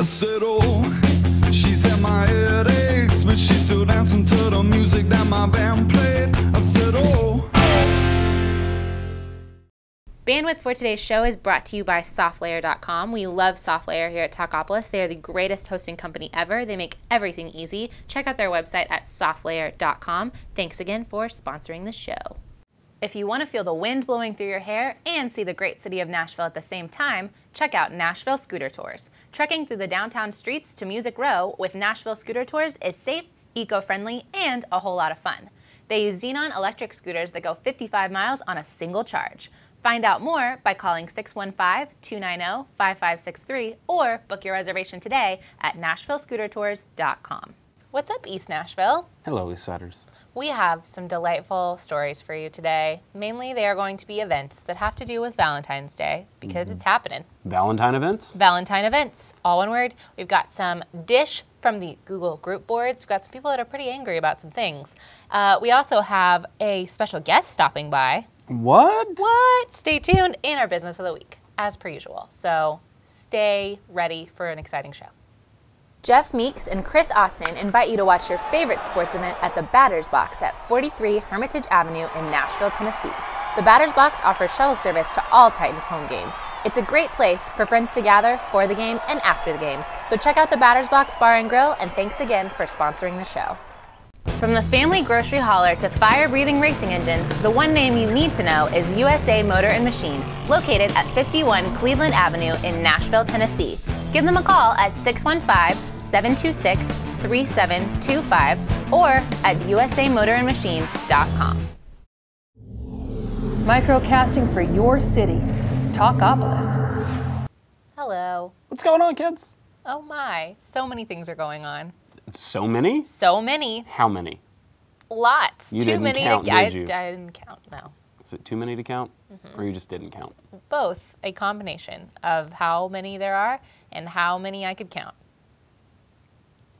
said, oh, she said my head aches, but she's still dancing to the music that my band played. I said, oh. Bandwidth for today's show is brought to you by SoftLayer.com. We love SoftLayer here at Talkopolis. They are the greatest hosting company ever. They make everything easy. Check out their website at SoftLayer.com. Thanks again for sponsoring the show. If you want to feel the wind blowing through your hair and see the great city of Nashville at the same time, check out Nashville Scooter Tours. Trekking through the downtown streets to Music Row with Nashville Scooter Tours is safe, eco-friendly, and a whole lot of fun. They use Xenon electric scooters that go 55 miles on a single charge. Find out more by calling 615-290-5563 or book your reservation today at NashvilleScooterTours.com. What's up, East Nashville? Hello, East Siders. We have some delightful stories for you today. Mainly, they are going to be events that have to do with Valentine's Day because it's happening. Valentine events? Valentine events, all one word. We've got some dish from the Google group boards. We've got some people that are pretty angry about some things. We also have a special guest stopping by. What? What? Stay tuned in our business of the week, as per usual. So stay ready for an exciting show. Jeff Meeks and Chris Austin invite you to watch your favorite sports event at the Batter's Box at 43 Hermitage Avenue in Nashville, Tennessee. The Batter's Box offers shuttle service to all Titans home games. It's a great place for friends to gather for the game and after the game. So check out the Batter's Box Bar and Grill, and thanks again for sponsoring the show. From the family grocery hauler to fire-breathing racing engines, the one name you need to know is USA Motor and Machine, located at 51 Cleveland Avenue in Nashville, Tennessee. Give them a call at 615-726-3725 or at usamotorandmachine.com. Microcasting for your city. Talkopolis. Hello. What's going on, kids? Oh my, so many things are going on. So many? So many. How many? Lots. You too didn't many count, to did you? I didn't count, no. Is it too many to count? Or you just didn't count? Both. A combination of how many there are and how many I could count.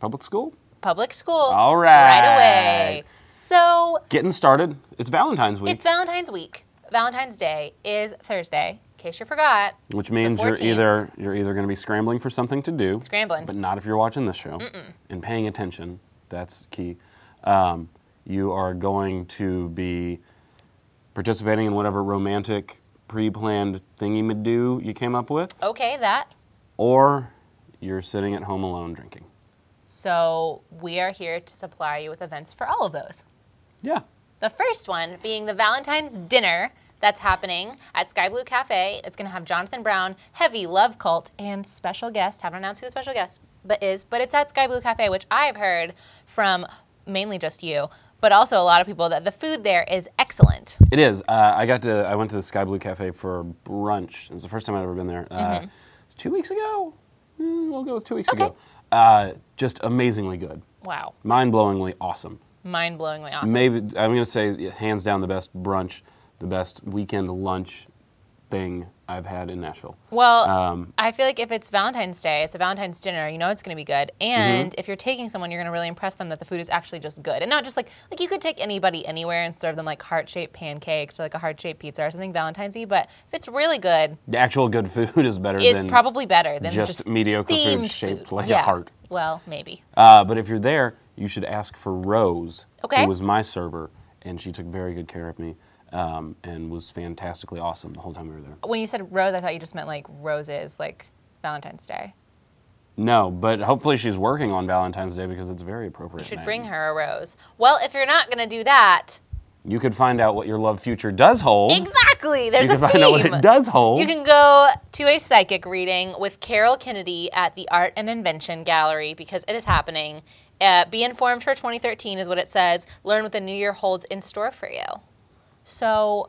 Public school? Public school. All right. Right away. So. Getting started. It's Valentine's week. It's Valentine's week. Valentine's Day is Thursday, in case you forgot. Which means you're either going to be scrambling for something to do. Scrambling. But not if you're watching this show. And paying attention. That's key. You are going to be participating in whatever romantic, pre-planned thingy-ma-do you came up with. Okay, that. Or you're sitting at home alone drinking. So we are here to supply you with events for all of those. Yeah. The first one being the Valentine's dinner that's happening at Sky Blue Cafe. It's going to have Jonathan Brown, Heavy Love Cult, and special guest. Haven't announced who the special guest is, but it's at Sky Blue Cafe, which I've heard from mainly just you, but also a lot of people that the food there is excellent. It is. I went to the Sky Blue Cafe for brunch. It was the first time I'd ever been there. It was 2 weeks ago. We'll go with 2 weeks ago. Just amazingly good. Wow. Mind-blowingly awesome. Mind-blowingly awesome. Maybe, I'm going to say, hands down, the best brunch, the best weekend lunch thing I've had in Nashville. Well, I feel like if it's Valentine's Day, it's a Valentine's dinner, you know it's going to be good. And if you're taking someone, you're going to really impress them that the food is actually just good. And not just like you could take anybody anywhere and serve them like heart-shaped pancakes or like a heart-shaped pizza or something Valentine's-y, but if it's really good. The actual good food is better is than probably better than just mediocre food shaped like a heart. Well, maybe. But if you're there, you should ask for Rose, okay, who was my server, and she took very good care of me. And was fantastically awesome the whole time we were there. When you said rose, I thought you just meant like roses, like Valentine's Day. No, but hopefully she's working on Valentine's Day because it's very appropriate. You should bring her a rose. Well, if you're not going to do that, you could find out what your love future does hold. Exactly. There's a theme. You can find out what it does hold. You can go to a psychic reading with Carol Kennedy at the Art and Invention Gallery because it is happening. Be informed for 2013 is what it says. Learn what the new year holds in store for you. So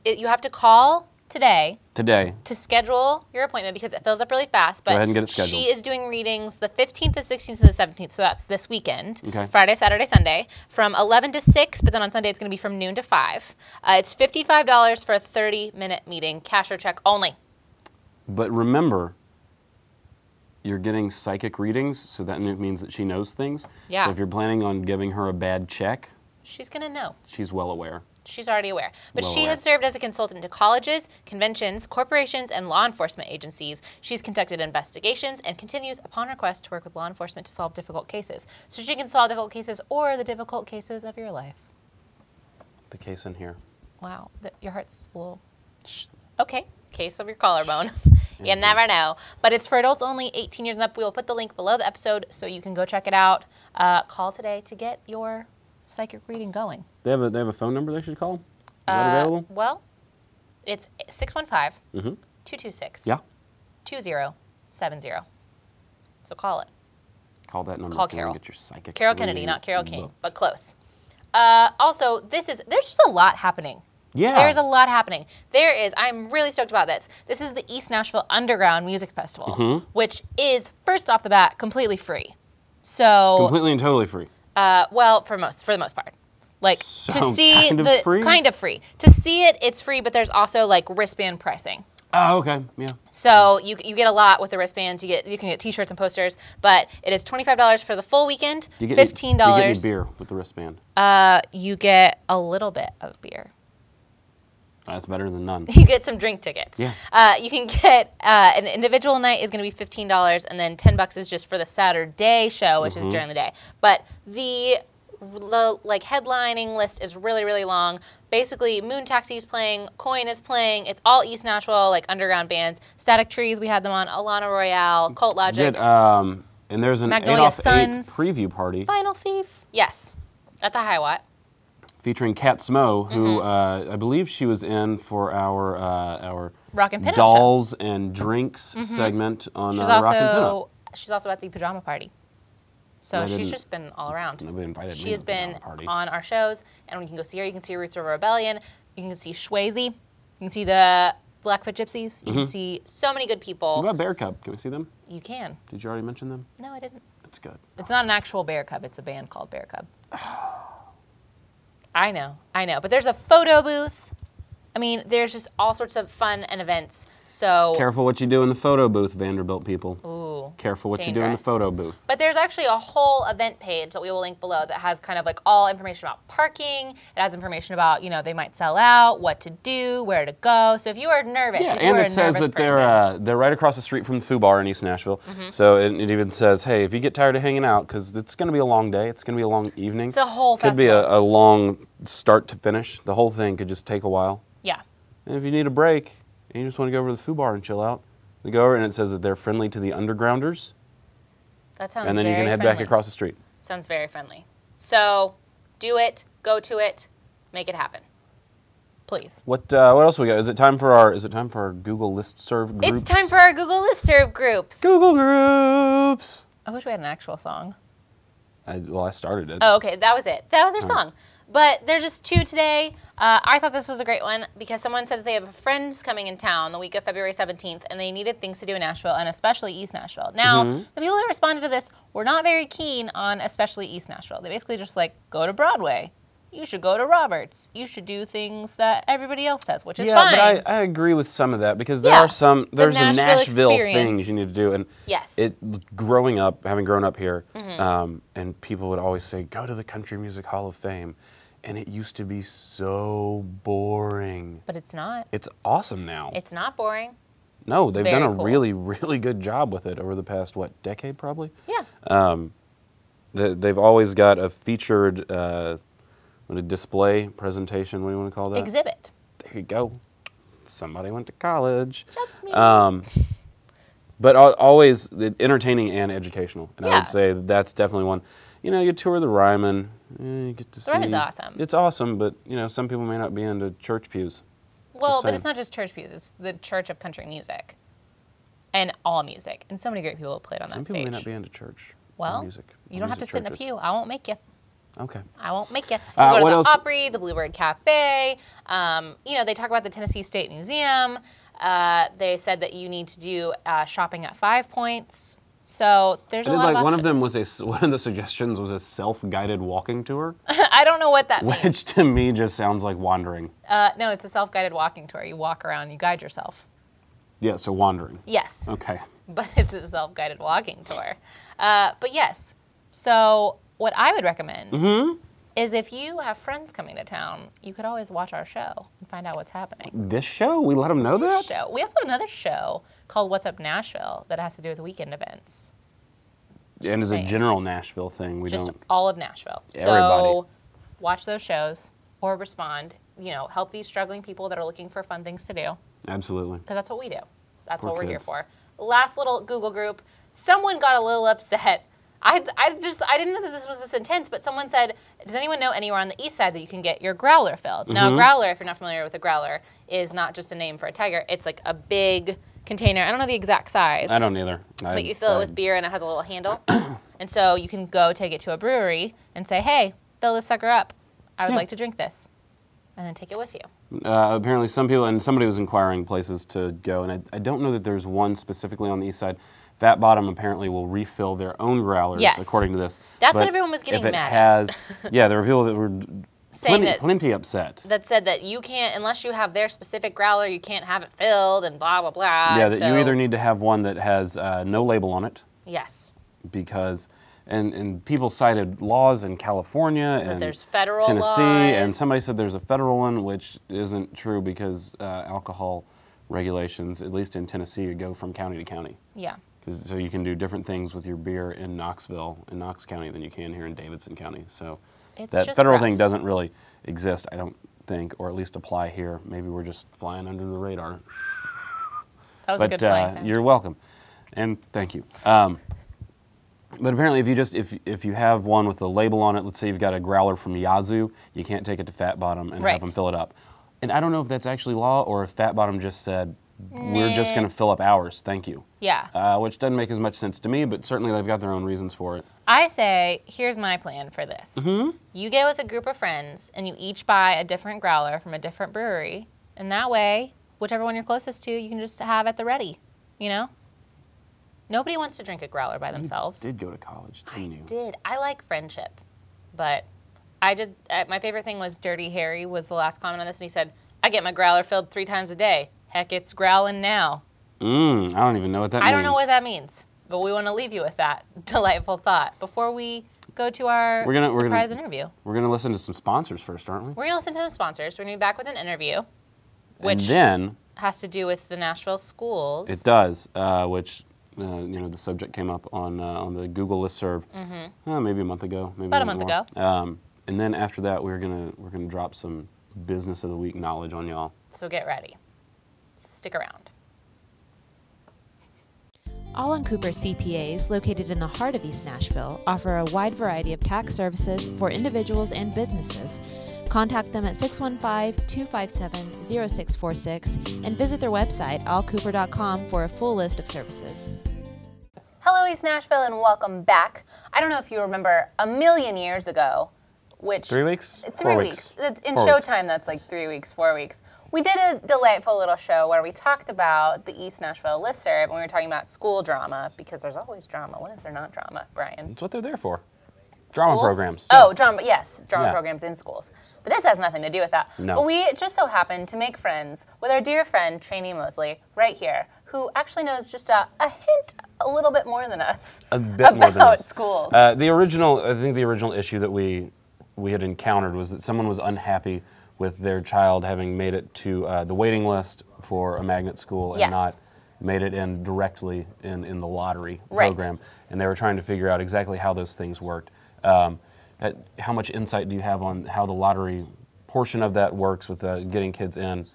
you have to call today to schedule your appointment because it fills up really fast. But go ahead and get it scheduled. She is doing readings the 15th, the 16th, and the 17th, so that's this weekend, Friday, Saturday, Sunday, from 11 to 6, but then on Sunday it's going to be from noon to 5. It's $55 for a 30-minute meeting, cash or check only. But remember, you're getting psychic readings, so that means that she knows things. Yeah. So if you're planning on giving her a bad check, she's going to know. She's well aware. She's already aware. But Well she aware. has served as a consultant to colleges, conventions, corporations, and law enforcement agencies. She's conducted investigations and continues, upon request, to work with law enforcement to solve difficult cases. So she can solve difficult cases or the difficult cases of your life. The case in here. Wow, your heart's a little... Okay, case of your collarbone. You Mm-hmm. never know. But it's for adults only, 18 years and up. We will put the link below the episode so you can go check it out. Call today to get your psychic reading going. They have a phone number they should call? Is that available? Well, it's 615 Mm-hmm. 226 Yeah. 2070. So call it. Call that number. Call if you Carol. wanna Get your psychic Carol Kennedy, reading not Carol King, book. but close. Also, there's just a lot happening. Yeah. There's a lot happening. I'm really stoked about this. This is the East Nashville Underground Music Festival, Mm-hmm. which is, first off the bat, completely free. So, Completely and totally free. well, for the most part. Like, to Sounds see kind of the, free? kind of free. To see it, it's free, but there's also, like, wristband pricing. Oh, okay. Yeah. So you get a lot with the wristbands. You can get T-shirts and posters, but it is $25 for the full weekend. Do you get $15. Do you get any beer with the wristband? You get a little bit of beer. That's better than none. You get some drink tickets. Yeah. You can get an individual night is going to be $15, and then $10 is just for the Saturday show, which is during the day. But the like headlining list is really, really long. Basically, Moon Taxi is playing, Coin is playing. It's all East Nashville, like underground bands. Static Trees, we had them on. Alana Royale, Cult Logic, And there's an Magnolia 8 off 8 Suns. preview party Vinyl Thief. Yes, at the High Watt. featuring Kat Smo, who I believe she was in for our Rock and Pinup Show. dolls and drinks segment on She's Rock and Pinup. also at the Pajama Party. So I she's didn't- just been all around. Nobody invited She me has to the been Pajama party. on our shows, and when you can go see her, you can see Roots of Rebellion, you can see Schwazy, you can see the Blackfoot Gypsies, you can see so many good What people. about Bear Cub? Can we see them? You can. Did you already mention them? No, I didn't. That's good. It's not an actual Bear Cub, it's a band called Bear Cub. I know. But there's a photo booth. I mean, there's just all sorts of fun and events. So, Careful what you do in the photo booth, Vanderbilt people. ooh. Careful what you do in the Dangerous. photo booth. But there's actually a whole event page that we will link below that has kind of like all information about parking. It has information about, they might sell out, what to do, where to go. So if you are nervous, Yeah, if you and are it a says nervous that person, they're right across the street from the Foo Bar in East Nashville. So it even says, hey, if you get tired of hanging out, because it's going to be a long day, it's going to be a long evening. It's a whole Could be festival. a long start to finish. The whole thing could just take a while. yeah. And if you need a break and you just want to go over to the Foo Bar and chill out, you go over and it says that they're friendly to the undergrounders, That sounds and then you very can head friendly. back across the street. Sounds very friendly. So do it, go to it, make it happen. Please. What else we got? Is it time for our Google listserv groups? It's time for our Google Listserv groups. Google groups. I wish we had an actual song. I started it. Oh, okay, that was it. That was our song. But there's just two today. I thought this was a great one because someone said that they have friends coming in town the week of February 17th, and they needed things to do in Nashville, and especially East Nashville. Now, the people that responded to this were not very keen on especially East Nashville. They basically just go to Broadway. You should go to Roberts. You should do things that everybody else does, which is fine. But I agree with some of that because there Yeah, are some there's some Nashville Nashville experience. things you need to do, and Yes. having grown up here, and people would always say, go to the Country Music Hall of Fame, and it used to be so boring. But it's not. It's awesome now. It's not boring. No, they've very done a cool. really, really good job with it over the past, decade probably? Yeah. They've always got a featured a display presentation, what do you want to call that? Exhibit. There you go. Somebody went to college. Just me. But always entertaining and educational. And I Yeah. would say that's definitely one. You tour the Ryman. You get to see. The Ryman's awesome. It's awesome, but some people may not be into church pews. Well, but saying. it's not just church pews. It's the Church of Country Music and all music. And so many great people have played on Some that people stage. may not be into church. or Well, music. you don't have to sit in a pew. I won't make you. Okay. I won't make you. You go to what the else? Opry, the Bluebird Cafe. They talk about the Tennessee State Museum. They said that you need to do shopping at 5 Points. So there's a lot of one options. of them one of the suggestions was a self-guided walking tour, I don't know what that means. which to me just sounds like wandering. No, it's a self-guided walking tour. You walk around, you guide yourself. Yeah, so wandering. Yes. Okay. But it's a self-guided walking tour. But yes, so what I would recommend is if you have friends coming to town, you could always watch our show and find out what's happening. This show? We let them know that? Show. We also have another show called What's Up Nashville that has to do with weekend events. And it's a general Nashville thing. We Just don't. all of Nashville. Everybody. So watch those shows or respond. Help these struggling people that are looking for fun things to do. Absolutely. Because that's what we do. That's what Poor we're here kids. for. Last little Google group. Someone got a little upset. I didn't know that this was this intense, but someone said, does anyone know anywhere on the east side that you can get your growler filled? Now, a growler, if you're not familiar with a growler, is not just a name for a tiger. It's like a big container. I don't know the exact size. I don't either. But you fill it with beer and it has a little handle. And so you can go take it to a brewery and say, hey, fill this sucker up. I would like to drink this. And then take it with you. Apparently some people, and somebody was inquiring places to go, and I don't know that there's one specifically on the east side. Fat Bottom apparently will refill their own growlers, Yes. according to this. That's But what everyone was getting if it mad has, yeah, there were people that were Saying that- plenty upset. That said that you can't, unless you have their specific growler, you can't have it filled and blah, blah, blah. Yeah, And that you either need to have one that has no label on it, Yes. because, and people cited laws in California But and there's federal Tennessee, laws. and somebody said there's a federal one, which isn't true because alcohol regulations, at least in Tennessee, you go from county to county. Yeah. So you can do different things with your beer in Knoxville, in Knox County, than you can here in Davidson County. So It's that just federal rough. thing doesn't really exist, I don't think, or at least apply here. Maybe we're just flying under the radar. That was a good flying sound. You're welcome, and thank you. But apparently, if you have one with a label on it, let's say you've got a growler from Yazoo, you can't take it to Fat Bottom and Right. have them fill it up. And I don't know if that's actually law or if Fat Bottom just said, we're just going to fill up ours, thank you. Yeah. Which doesn't make as much sense to me, but certainly they've got their own reasons for it. I say, here's my plan for this. Mm-hmm. You get with a group of friends and you each buy a different growler from a different brewery. And that way, whichever one you're closest to, you can just have at the ready, you know? Nobody wants to drink a growler by themselves. You did go to college, didn't you? Did. I like friendship. But my favorite thing was Dirty Harry was the last comment on this, and he said, I get my growler filled 3 times a day. Heck, it's growling now. I don't even know what that means. I don't know what that means, but we want to leave you with that delightful thought before we go to our surprise interview. We're going to listen to some sponsors first, aren't we? We're going to listen to the sponsors. We're going to be back with an interview, which and then has to do with the Nashville schools. it does, which the subject came up on the Google listserv maybe a month ago, maybe About a month ago. And then after that, we're gonna drop some business of the week knowledge on y'all. So get ready. Stick around. All Cooper CPAs, located in the heart of East Nashville, offer a wide variety of tax services for individuals and businesses. Contact them at 615-257-0646 and visit their website, allcooper.com, for a full list of services. Hello, East Nashville, and welcome back. I don't know if you remember a million years ago, which 3 weeks? 3 4 weeks. In 4 weeks. Showtime, that's like 3 weeks, 4 weeks. We did a delightful little show where we talked about the East Nashville listserv, and we were talking about school drama, because there's always drama. When is there not drama, Brian? That's what they're there for. Drama Schools? programs. Oh, drama, yes, drama Yeah. programs in schools. But this has nothing to do with that. No. But we just so happened to make friends with our dear friend, Trainee Mosley, right here, who actually knows just a hint, a little bit more than us A bit more than about us. schools. I think the original issue that we had encountered was that someone was unhappy with their child having made it to the waiting list for a magnet school and Yes. not made it in directly in the lottery Right. program. And they were trying to figure out exactly how those things worked. How much insight do you have on how the lottery portion of that works with getting kids in,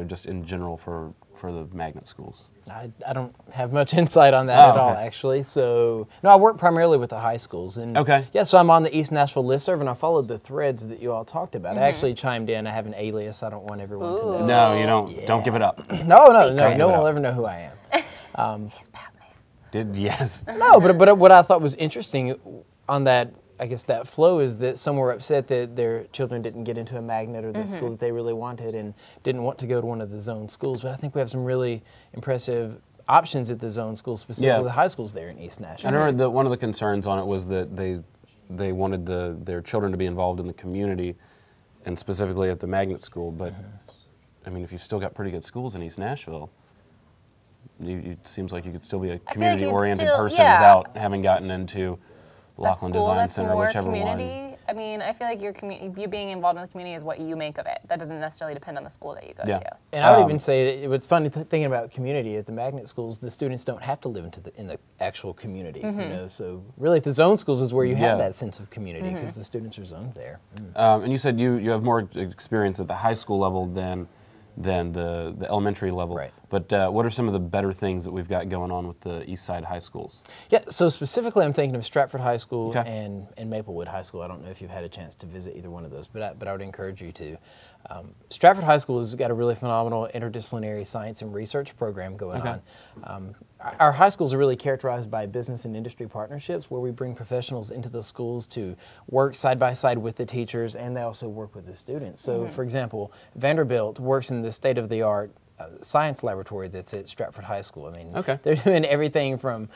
just in general for the magnet schools? I don't have much insight on that at all, okay. actually. So, no, I work primarily with the high schools. And Okay. yeah, so I'm on the East Nashville listserv, and I followed the threads that you all talked about. Mm-hmm. I actually chimed in. I have an alias. I don't want everyone to know. No, you don't. Don't give it up. No, secret. no one will ever know who I am. He's Batman. Yes. No, but what I thought was interesting on that, I guess that flow, is that some were upset that their children didn't get into a magnet or the school that they really wanted and didn't want to go to one of the zone schools. But I think we have some really impressive options at the zone schools, specifically the high schools there in East Nashville. I remember one of the concerns on it was that they wanted their children to be involved in the community, and specifically at the magnet school. But I mean, if you've still got pretty good schools in East Nashville, it seems like you could still be a feel like you'd community-oriented still- person yeah. without having gotten into Laughlin school Design that's Center, more whichever community. one. I mean, I feel like you being involved in the community is what you make of it. That doesn't necessarily depend on the school that you go Yeah. to. And I would even say that what's funny thinking about community at the magnet schools, the students don't have to live in the actual community. You know, so really at the zone schools is where you have that sense of community because the students are zoned there. And you said you have more experience at the high school level than the elementary level. Right. But what are some of the better things that we've got going on with the East Side high schools? Yeah, so specifically I'm thinking of Stratford High School Okay. and Maplewood High School. I don't know if you've had a chance to visit either one of those, but I would encourage you to. Stratford High School has got a really phenomenal interdisciplinary science and research program going on. Our high schools are really characterized by business and industry partnerships where we bring professionals into the schools to work side by side with the teachers, and they also work with the students. So, for example, Vanderbilt works in the state-of-the-art science laboratory that's at Stratford High School. I mean, they're doing everything from,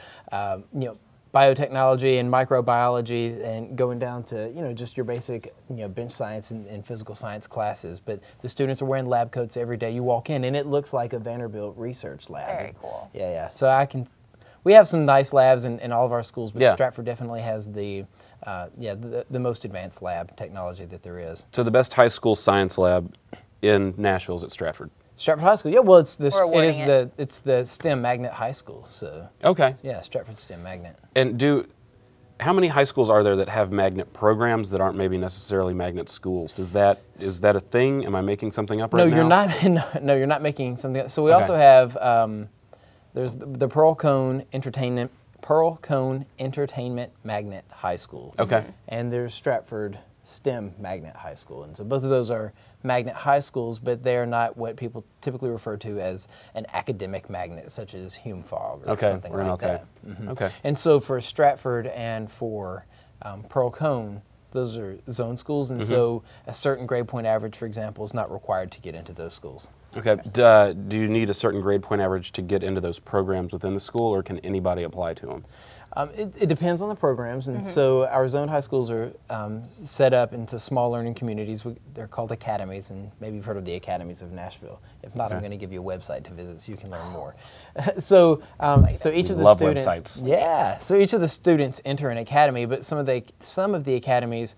biotechnology and microbiology and going down to, just your basic, bench science and physical science classes. But the students are wearing lab coats every day. You walk in and it looks like a Vanderbilt research lab. Very cool. Yeah. So we have some nice labs in all of our schools, but Stratford definitely has the most advanced lab technology that there is. So the best high school science lab in Nashville is at Stratford. Stratford High School, yeah. Well, it's the STEM Magnet High School. So yeah, Stratford STEM Magnet. And how many high schools are there that have magnet programs that aren't maybe necessarily magnet schools? Is that a thing? Am I making something up right now? You're not. No, you're not making something up. So we also have there's the Pearl Cone Entertainment Magnet High School. Okay. And there's Stratford STEM Magnet High School. And so both of those are magnet high schools, but they are not what people typically refer to as an academic magnet, such as Hume Fogg or something like that. Okay. And so for Stratford and for Pearl Cone, those are zone schools, and so a certain grade point average, for example, is not required to get into those schools. Okay. Do you need a certain grade point average to get into those programs within the school, or can anybody apply to them? It depends on the programs, and so our zone high schools are set up into small learning communities. They're called academies, and maybe you've heard of the academies of Nashville. If not, I'm going to give you a website to visit so you can learn more. So each of the students, websites. So each of the students enter an academy, but some of the academies.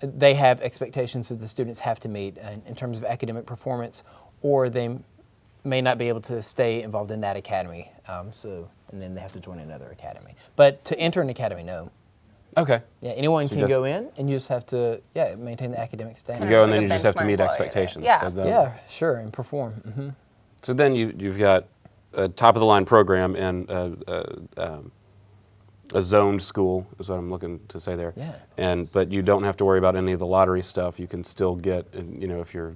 They have expectations that the students have to meet in terms of academic performance, or they may not be able to stay involved in that academy. And then they have to join another academy. But to enter an academy, no. Okay. Yeah, anyone can go in, and you just have to maintain the academic standards. You go, and then you just have to meet expectations. Yeah. Sure, and perform. So then you've got a top of the line program and a zoned school is what I'm looking to say there. Yeah. But you don't have to worry about any of the lottery stuff. You can still get, if you're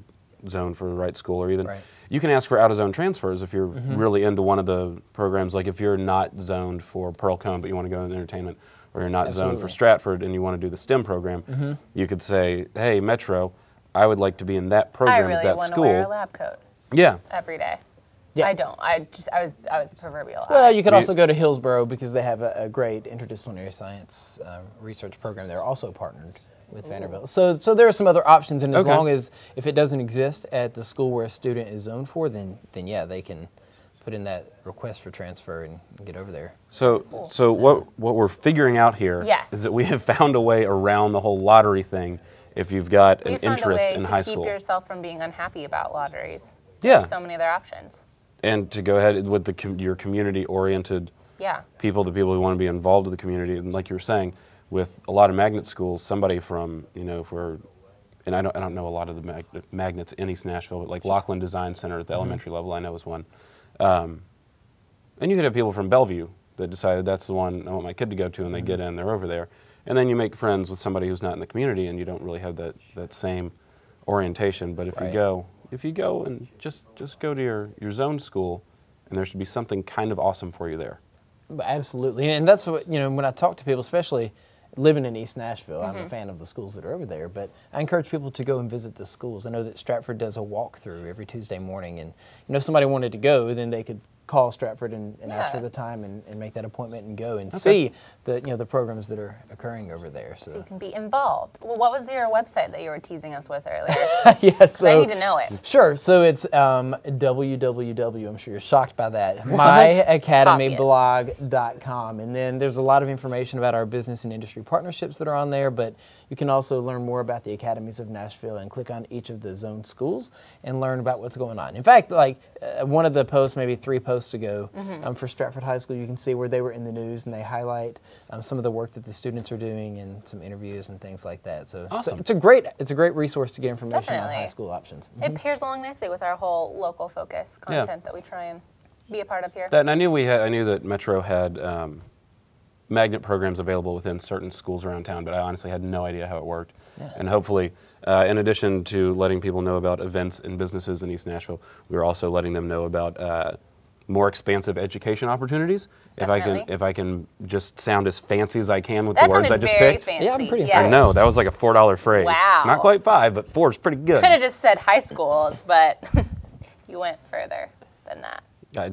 zoned for the right school, or even you can ask for out of zone transfers if you're really into one of the programs. Like if you're not zoned for Pearl Cone but you want to go into entertainment, or you're not zoned for Stratford and you want to do the STEM program, you could say, "Hey, Metro, I would like to be in that program at that school." I really want to wear a lab coat. Yeah. Every day. Yeah. I don't. I was the proverbial. Well, you could also go to Hillsborough because they have a great interdisciplinary science research program. They're also partnered with Vanderbilt. So there are some other options, and as long as if it doesn't exist at the school where a student is zoned for, then yeah, they can put in that request for transfer and get over there. So what we're figuring out here is that we have found a way around the whole lottery thing. If you've got an interest in high school, we found a way to keep yourself from being unhappy about lotteries. Yeah. There's so many other options. And to go ahead with your community-oriented people, the people who want to be involved with the community, and like you were saying, with a lot of magnet schools, somebody from, and I don't know a lot of the magnets in East Nashville, but like Laughlin Design Center at the elementary level, I know is one. And you could have people from Bellevue that decided that's the one I want my kid to go to, and they get in, they're over there. And then you make friends with somebody who's not in the community, and you don't really have that same orientation. But if you go and just go to your zone school, and there should be something kind of awesome for you there. Absolutely, and that's what, when I talk to people, especially living in East Nashville, I'm a fan of the schools that are over there, but I encourage people to go and visit the schools. I know that Stratford does a walkthrough every Tuesday morning, and if somebody wanted to go, then they could call Stratford and ask for the time and make that appointment and go and see the the programs that are occurring over there. So you can be involved. Well, what was your website that you were teasing us with earlier? Yes, so I need to know it. Sure. So it's www. I'm sure you're shocked by that. myacademyblog.com, and then there's a lot of information about our business and industry partnerships that are on there. But you can also learn more about the academies of Nashville and click on each of the zone schools and learn about what's going on. In fact, like one of the posts, maybe 3 posts ago, for Stratford High School, you can see where they were in the news and they highlight some of the work that the students are doing and some interviews and things like that. So awesome. it's a great resource to get information Definitely. on high school options. It pairs along nicely with our whole local focus content that we try and be a part of here. And I knew that Metro had magnet programs available within certain schools around town, but I honestly had no idea how it worked. Yeah. And hopefully, in addition to letting people know about events and businesses in East Nashville, we were also letting them know about more expansive education opportunities. Definitely. If I can just sound as fancy as I can with That the words I sounded just very picked. fancy. Yeah, I'm pretty yes. I know, that was like a $4 phrase. Wow. Not quite 5, but 4 is pretty good. Could have just said high schools, but you went further than that.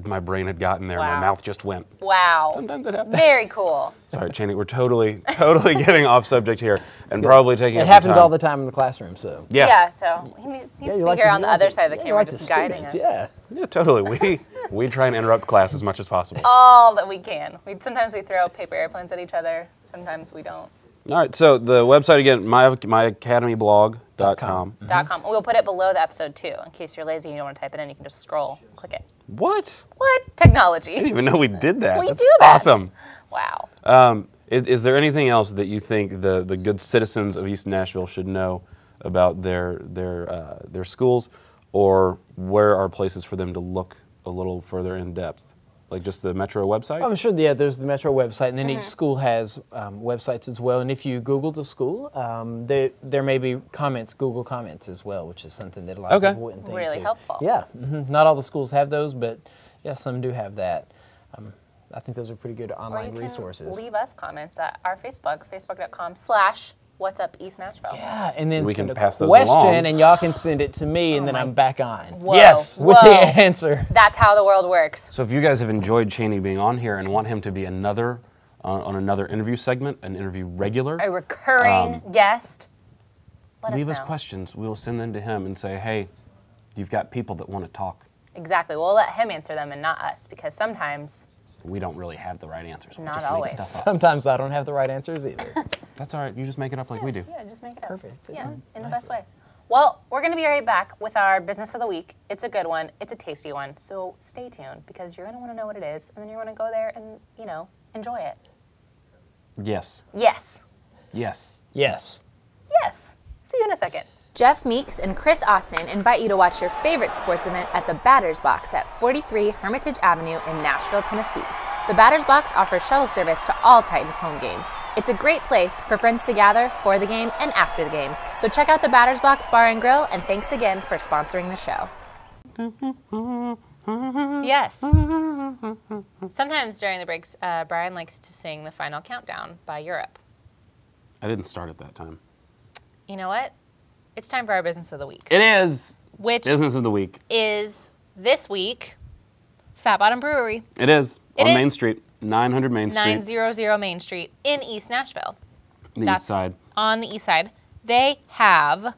My brain had gotten there. Wow. My mouth just went. Wow. Sometimes it happens. Very cool. Sorry, Cheney, we're totally getting off subject here and probably taking It up happens time. all the time in the classroom, so. Yeah. So he needs to you be like here the- on the you like other the- side of the yeah, you camera, like the just guiding us. students, Yeah. Yeah, totally. We try and interrupt class as much as possible. All that we can. Sometimes we throw paper airplanes at each other. Sometimes we don't. All right, so the website again, myacademyblog.com. .com. We'll put it below the episode too, in case you're lazy and you don't want to type it in. You can just scroll, click it. What? What? Technology. I didn't even know we did that. We That's do that. Awesome. Wow. Is there anything else that you think the good citizens of East Nashville should know about their schools, or where are places for them to look a little further in depth? Like just the Metro website? I'm sure, there's the Metro website, and then each school has websites as well. And if you Google the school, there may be Google comments as well, which is something that a lot of people wouldn't think Really to. helpful. Yeah, not all the schools have those, but yeah, some do have that. I think those are pretty good Or online you resources. can leave us comments at our Facebook, facebook.com/what'supEastNashville. Yeah, and then We send can a pass those question, along. and y'all can send it to me, and then I'm back on. Whoa. Yes. With Whoa. the answer. That's how the world works. So if you guys have enjoyed Cheney being on here and want him to be on another interview segment, an interview regular, A recurring guest. Let leave us us know. questions. We'll send them to him and say, hey, you've got people that want to talk. Exactly. We'll let him answer them and not us, because sometimes, We don't really have the right answers. We Not just make always. stuff up. Sometimes I don't have the right answers either. That's all right. You just make it up like we do. yeah, just make it up. Perfect. Fits Yeah, in in the best way. Well, we're going to be right back with our business of the week. It's a good one. It's a tasty one. So stay tuned, because you're going to want to know what it is, and then you're going to go there and, enjoy it. Yes. Yes. Yes. Yes. Yes. See you in a second. Jeff Meeks and Chris Austin invite you to watch your favorite sports event at the Batters Box at 43 Hermitage Avenue in Nashville, Tennessee. The Batters Box offers shuttle service to all Titans home games. It's a great place for friends to gather for the game and after the game. So check out the Batters Box Bar and Grill, and thanks again for sponsoring the show. Yes. Sometimes during the breaks, Brian likes to sing the final countdown by Europe. I didn't start at that time. You know what? It's time for our business of the week, It is. which Business of the week. is this week Fat Bottom Brewery, It is. It on is. Main Street. 900 Main Street. 900 Main Street in East Nashville. The That's east side. on the east side. They have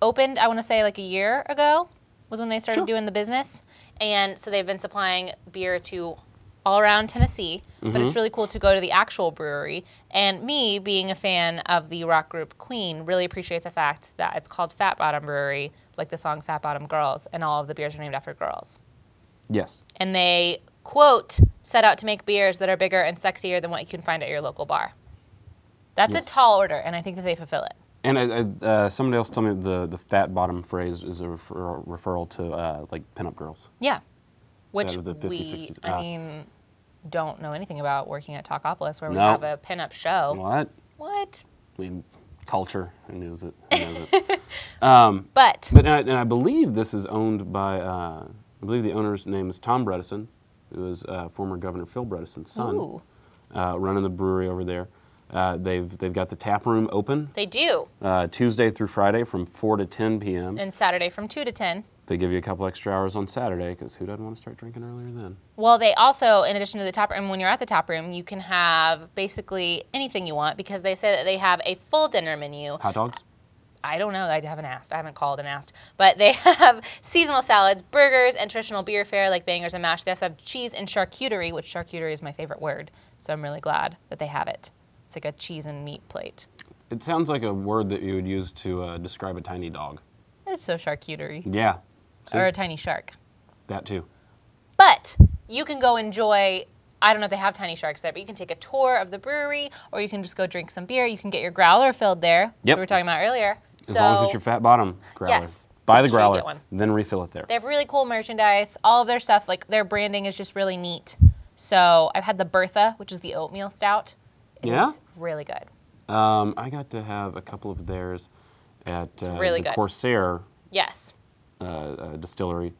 opened, I want to say like a year ago was when they started doing the business. And so they've been supplying beer to all around Tennessee, but it's really cool to go to the actual brewery. And me, being a fan of the rock group Queen, really appreciate the fact that it's called Fat Bottom Brewery, like the song Fat Bottom Girls, and all of the beers are named after girls. Yes. And they, quote, set out to make beers that are bigger and sexier than what you can find at your local bar. That's a tall order, and I think that they fulfill it. And somebody else told me the fat bottom phrase is a referral to like pinup girls. Yeah. Which Out of the 50s, we, 60s. I mean, don't know anything about working at Talkopolis, where we No. have a pinup show. What? What? I mean, culture. Who knows it? Who knows it? But But I believe this is owned by, I believe the owner's name is Tom Bredesen, who is former Governor Phil Bredesen's son, ooh, running the brewery over there. They've got the tap room open they do. Tuesday through Friday from 4 to 10 p.m. And Saturday from 2 to 10. They give you a couple extra hours on Saturday, because who doesn't want to start drinking earlier then? Well, they also, in addition to the tap room, when you're at the tap room, you can have basically anything you want, because they say that they have a full dinner menu. Hot dogs? I don't know. I haven't asked. I haven't called and asked. But they have seasonal salads, burgers, and traditional beer fare like bangers and mash. They also have cheese and charcuterie, which charcuterie is my favorite word. So I'm really glad that they have it. It's like a cheese and meat plate. It sounds like a word that you would use to describe a tiny dog. It's so charcuterie. Yeah. See? Or a tiny shark. That too. But you can go enjoy, I don't know if they have tiny sharks there, but you can take a tour of the brewery, or you can just go drink some beer. You can get your growler filled there, Yep. as we were talking about earlier. As long as it's your fat bottom growler. Yes. Buy the Make sure you growler, get one. then refill it there. They have really cool merchandise. All of their stuff, like their branding is just really neat. So I've had the Bertha, which is the oatmeal stout. It Yeah? is really good. I got to have a couple of theirs at really the good. Corsair Yes. distillery.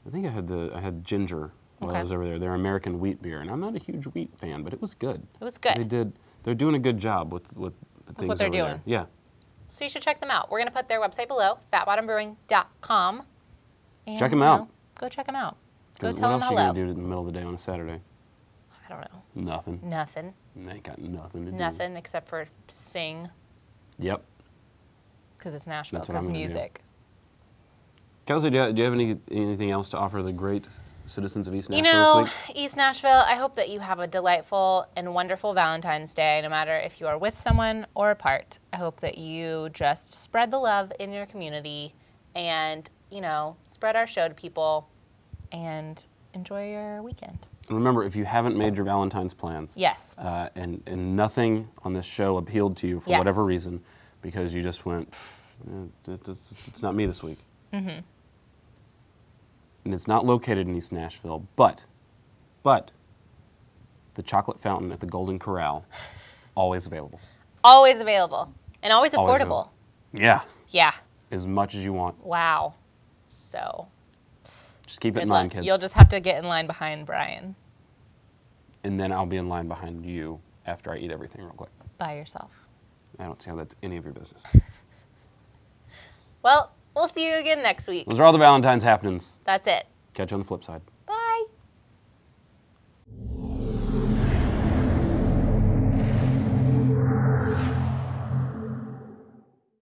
I think I had ginger while I Okay. was over there. They're American wheat beer, and I'm not a huge wheat fan, but it was good. It was good. They're doing a good job with the things what they're over there. doing. Yeah. So you should check them out. We're going to put their website below, fatbottombrewing.com. And, Check 'em out. Go check them out. Go 'Cause tell them what else hello. you gonna do in the middle of the day on a Saturday? I don't know. Nothing. Nothing. They ain't got nothing to do. Nothing except for sing, Yep. because it's Nashville, That's what because I'm gonna do. music. Kelsey, do you have anything else to offer the great citizens of East You Nashville know, this week? East Nashville, I hope that you have a delightful and wonderful Valentine's Day, no matter if you are with someone or apart. I hope that you just spread the love in your community and, you know, spread our show to people and enjoy your weekend. And remember, if you haven't made your Valentine's plans, Yes. and nothing on this show appealed to you for Yes. whatever reason, because you just went, it's not me this week. Mm-hmm. And it's not located in East Nashville, but the chocolate fountain at the Golden Corral, always available. Always available and always Always affordable. available. Yeah, Yeah. as much as you want. Wow. So, Just keep it good in mind, luck. kids. You'll just have to get in line behind Brian And then I'll be in line behind you after I eat everything real quick. by yourself. I don't see how that's any of your business. Well, we'll see you again next week. Those are all the Valentine's happenings. That's it. Catch you on the flip side.